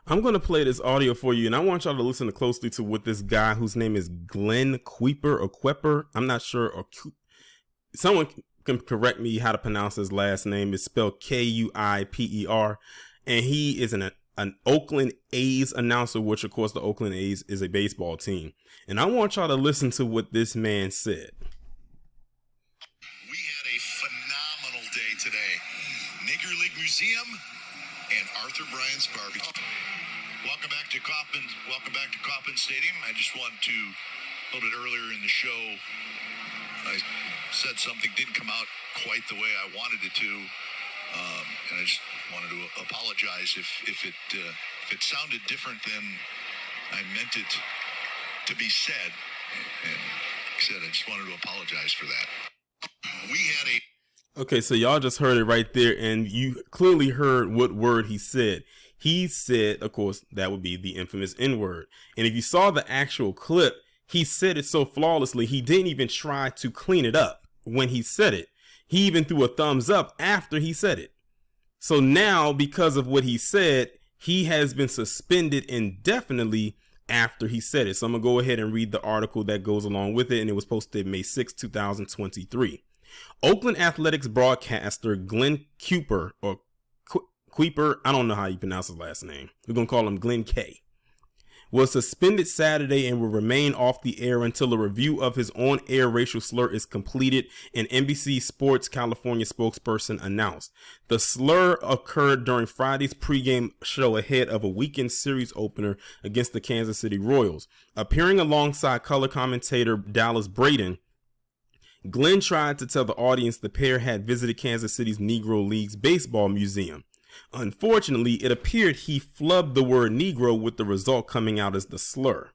I'm going to play this audio for you, and I want y'all to listen closely to what this guy, whose name is Glen Kuiper or Kuiper, I'm not sure, or someone can correct me how to pronounce his last name. It's spelled Kuiper, and he is an Oakland A's announcer, which of course the Oakland A's is a baseball team. And I want y'all to listen to what this man said. We had a phenomenal day today. Negro League Museum and Arthur Bryant's Barbecue. Welcome back to Kauffman Stadium. I just wanted to note it earlier in the show. I said something didn't come out quite the way I wanted it to, and I just wanted to apologize if it sounded different than I meant it to be said. And like I said, I just wanted to apologize for that. We had a Okay, so y'all just heard it right there, and you clearly heard what word he said. He said, of course, that would be the infamous N-word. And if you saw the actual clip, he said it so flawlessly, he didn't even try to clean it up when he said it. He even threw a thumbs up after he said it. So now, because of what he said, he has been suspended indefinitely after he said it. So I'm going to go ahead and read the article that goes along with it, and it was posted May 6, 2023. Oakland Athletics broadcaster Glen Kuiper, or Kuiper, I don't know how you pronounce his last name. We're going to call him Glen K, was suspended Saturday and will remain off the air until a review of his on-air racial slur is completed, an NBC Sports California spokesperson announced. The slur occurred during Friday's pregame show ahead of a weekend series opener against the Kansas City Royals. Appearing alongside color commentator Dallas Braden, Glenn tried to tell the audience the pair had visited Kansas City's Negro Leagues Baseball Museum. Unfortunately, it appeared he flubbed the word Negro, with the result coming out as the slur.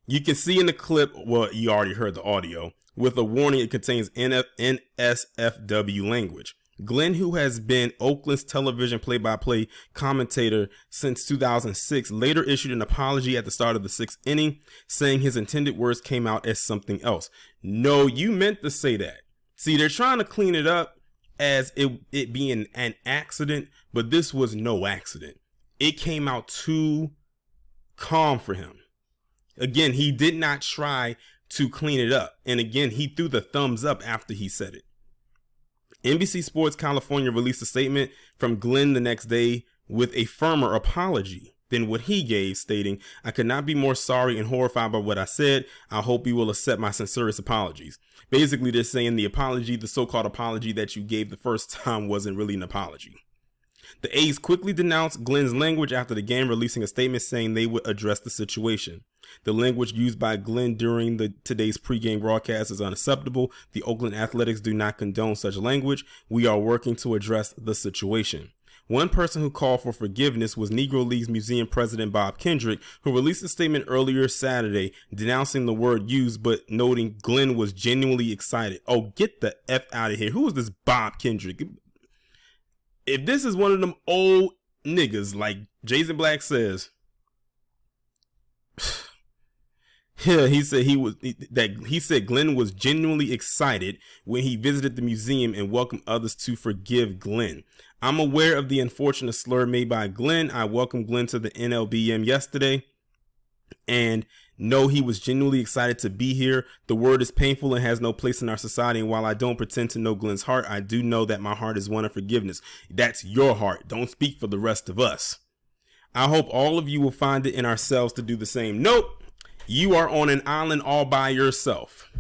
You can see in the clip, well, you already heard the audio, with a warning it contains NSFW language. Glenn, who has been Oakland's television play-by-play commentator since 2006, later issued an apology at the start of the sixth inning, saying his intended words came out as something else. No, you meant to say that. See, they're trying to clean it up as it being an accident, but this was no accident. It came out too calm for him. Again, he did not try to clean it up. And again, he threw the thumbs up after he said it. NBC Sports California released a statement from Glenn the next day with a firmer apology than what he gave, stating, "I could not be more sorry and horrified by what I said. I hope you will accept my sincerest apologies." Basically, they're saying the apology, the so-called apology that you gave the first time, wasn't really an apology. The A's quickly denounced Glenn's language after the game, releasing a statement saying they would address the situation. The language used by Glenn during today's pregame broadcast is unacceptable. The Oakland Athletics do not condone such language. We are working to address the situation. One person who called for forgiveness was Negro Leagues Museum President Bob Kendrick, who released a statement earlier Saturday denouncing the word used, but noting Glenn was genuinely excited. Oh, get the F out of here. Who is this Bob Kendrick? If this is one of them old niggas, like Jason Black says, yeah, he said Glenn was genuinely excited when he visited the museum and welcomed others to forgive Glenn. I'm aware of the unfortunate slur made by Glenn. I welcomed Glenn to the NLBM yesterday and know he was genuinely excited to be here. The word is painful and has no place in our society. And while I don't pretend to know Glenn's heart, I do know that my heart is one of forgiveness. That's your heart. Don't speak for the rest of us. I hope all of you will find it in ourselves to do the same. Nope. You are on an island all by yourself.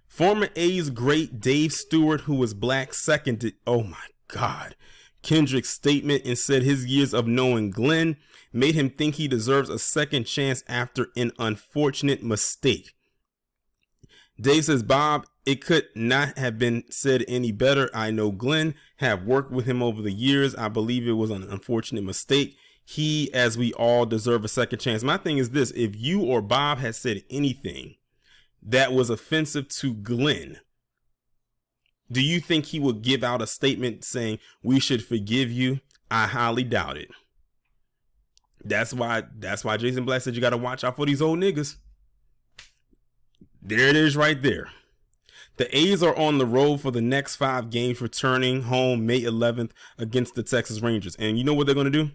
Former A's great Dave Stewart, who was black, seconded, oh my God, Kendrick's statement and said his years of knowing Glenn made him think he deserves a second chance after an unfortunate mistake. Dave says, Bob, it could not have been said any better. I know Glenn, have worked with him over the years. I believe it was an unfortunate mistake. He, as we all, deserve a second chance. My thing is this: if you or Bob had said anything that was offensive to Glenn, do you think he would give out a statement saying we should forgive you? I highly doubt it. That's why Jason Black said you got to watch out for these old niggas. There it is right there. The A's are on the road for the next 5 games, returning home May 11th against the Texas Rangers. And you know what they're going to do?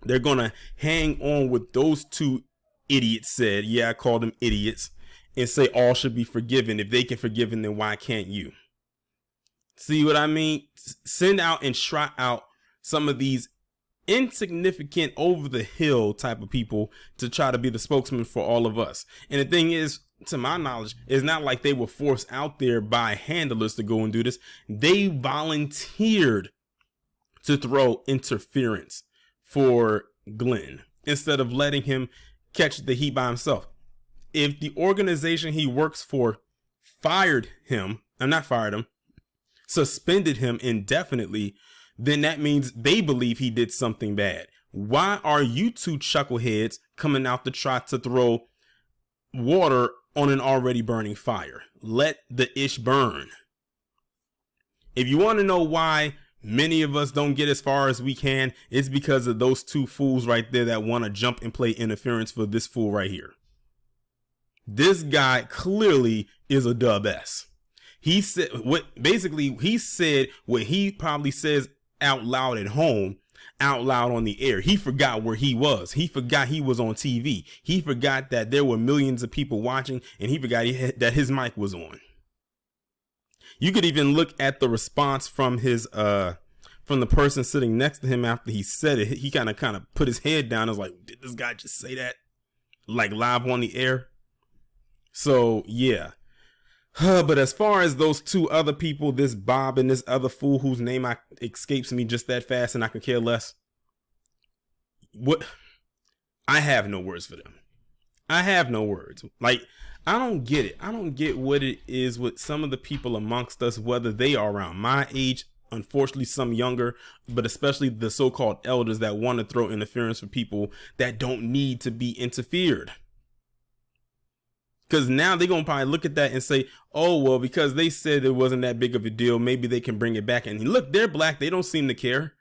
They're going to hang on what those two idiots said. Yeah, I called them idiots. And say all should be forgiven. If they can forgive him, then why can't you? See what I mean? Send out and trot out some of these insignificant, over the hill type of people to try to be the spokesman for all of us. And the thing is, to my knowledge, it's not like they were forced out there by handlers to go and do this. They volunteered to throw interference for Glenn instead of letting him catch the heat by himself. If the organization he works for fired him, not fired him, suspended him indefinitely, then that means they believe he did something bad. Why are you two chuckleheads coming out to try to throw water on an already burning fire? Let the ish burn. If you want to know why many of us don't get as far as we can, it's because of those two fools right there that want to jump and play interference for this fool right here. This guy clearly is a dub S. He said what he probably says out loud at home, out loud on the air. He forgot where he was. He forgot he was on TV. He forgot that there were millions of people watching, and he forgot that his mic was on. You could even look at the response from his from the person sitting next to him after he said it. He kind of put his head down and was like, did this guy just say that? Like live on the air? So, yeah. But as far as those two other people, this Bob and this other fool whose name escapes me just that fast and I can care less. I have no words for them. I have no words. Like, I don't get it. I don't get what it is with some of the people amongst us, whether they are around my age, unfortunately some younger, but especially the so-called elders that want to throw interference for people that don't need to be interfered. Because now they're going to probably look at that and say, oh, well, because they said it wasn't that big of a deal, maybe they can bring it back. And look, they're black. They don't seem to care.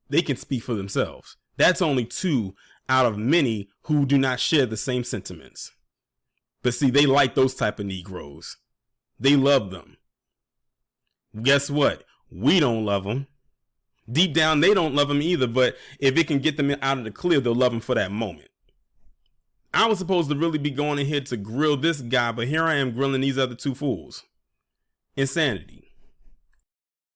They can speak for themselves. That's only two out of many who do not share the same sentiments. But see, they like those type of Negroes. They love them. Guess what? We don't love them. Deep down, they don't love them either. But if it can get them out of the clear, they'll love them for that moment. I was supposed to really be going in here to grill this guy, but here I am grilling these other two fools. Insanity.